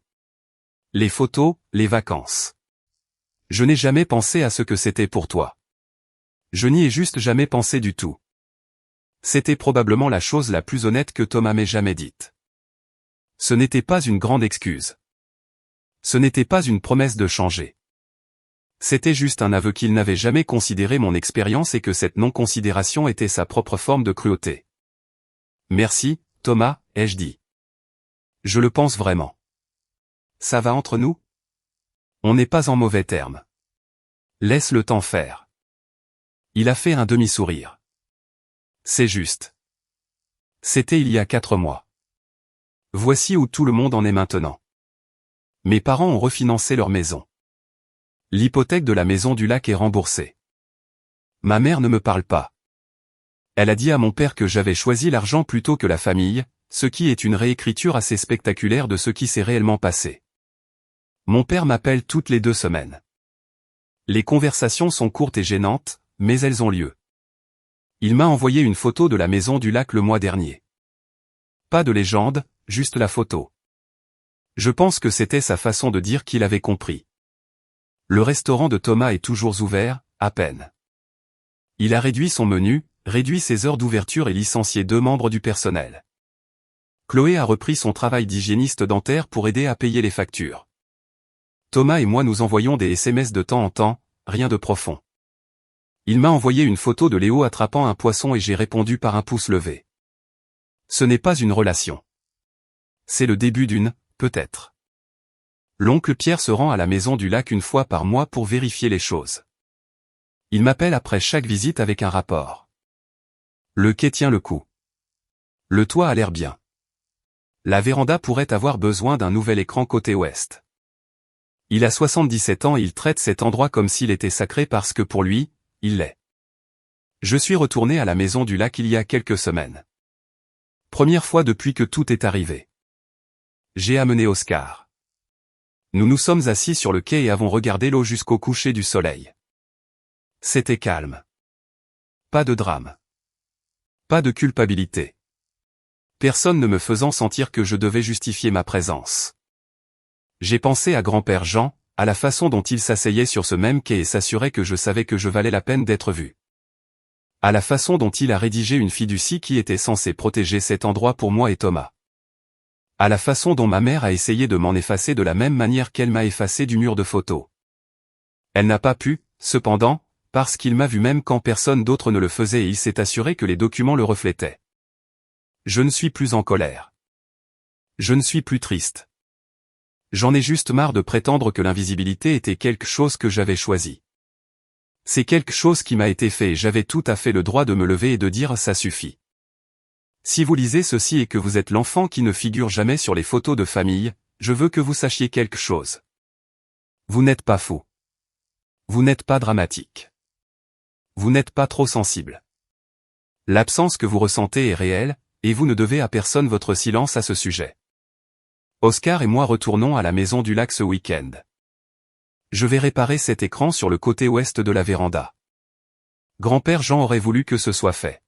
Les photos, les vacances. Je n'ai jamais pensé à ce que c'était pour toi. Je n'y ai juste jamais pensé du tout. » C'était probablement la chose la plus honnête que Thomas m'ait jamais dite. Ce n'était pas une grande excuse. Ce n'était pas une promesse de changer. C'était juste un aveu qu'il n'avait jamais considéré mon expérience et que cette non-considération était sa propre forme de cruauté. « Merci, Thomas », ai-je dit. « Je le pense vraiment. » « Ça va entre nous ? On n'est pas en mauvais termes. Laisse le temps faire. » Il a fait un demi-sourire. « C'est juste. C'était il y a 4 mois. Voici où tout le monde en est maintenant. Mes parents ont refinancé leur maison. L'hypothèque de la maison du lac est remboursée. Ma mère ne me parle pas. Elle a dit à mon père que j'avais choisi l'argent plutôt que la famille, ce qui est une réécriture assez spectaculaire de ce qui s'est réellement passé. Mon père m'appelle toutes les 2 semaines. Les conversations sont courtes et gênantes, mais elles ont lieu. Il m'a envoyé une photo de la maison du lac le mois dernier. Pas de légende, juste la photo. Je pense que c'était sa façon de dire qu'il avait compris. Le restaurant de Thomas est toujours ouvert, à peine. Il a réduit son menu, réduit ses heures d'ouverture et licencié 2 membres du personnel. Chloé a repris son travail d'hygiéniste dentaire pour aider à payer les factures. Thomas et moi nous envoyons des SMS de temps en temps, rien de profond. Il m'a envoyé une photo de Léo attrapant un poisson et j'ai répondu par un pouce levé. Ce n'est pas une relation. C'est le début d'une, peut-être. L'oncle Pierre se rend à la maison du lac une fois par mois pour vérifier les choses. Il m'appelle après chaque visite avec un rapport. Le quai tient le coup. Le toit a l'air bien. La véranda pourrait avoir besoin d'un nouvel écran côté ouest. Il a 77 ans et il traite cet endroit comme s'il était sacré parce que pour lui, il l'est. Je suis retourné à la maison du lac il y a quelques semaines. Première fois depuis que tout est arrivé. J'ai amené Oscar. Nous nous sommes assis sur le quai et avons regardé l'eau jusqu'au coucher du soleil. C'était calme. Pas de drame. Pas de culpabilité. Personne ne me faisant sentir que je devais justifier ma présence. J'ai pensé à grand-père Jean, à la façon dont il s'asseyait sur ce même quai et s'assurait que je savais que je valais la peine d'être vu. À la façon dont il a rédigé une fiducie qui était censée protéger cet endroit pour moi et Thomas. À la façon dont ma mère a essayé de m'en effacer de la même manière qu'elle m'a effacé du mur de photos. Elle n'a pas pu, cependant, parce qu'il m'a vu même quand personne d'autre ne le faisait et il s'est assuré que les documents le reflétaient. Je ne suis plus en colère. Je ne suis plus triste. J'en ai juste marre de prétendre que l'invisibilité était quelque chose que j'avais choisi. C'est quelque chose qui m'a été fait et j'avais tout à fait le droit de me lever et de dire ça suffit. Si vous lisez ceci et que vous êtes l'enfant qui ne figure jamais sur les photos de famille, je veux que vous sachiez quelque chose. Vous n'êtes pas fou. Vous n'êtes pas dramatique. Vous n'êtes pas trop sensible. L'absence que vous ressentez est réelle, et vous ne devez à personne votre silence à ce sujet. Oscar et moi retournons à la maison du lac ce week-end. Je vais réparer cet écran sur le côté ouest de la véranda. Grand-père Jean aurait voulu que ce soit fait.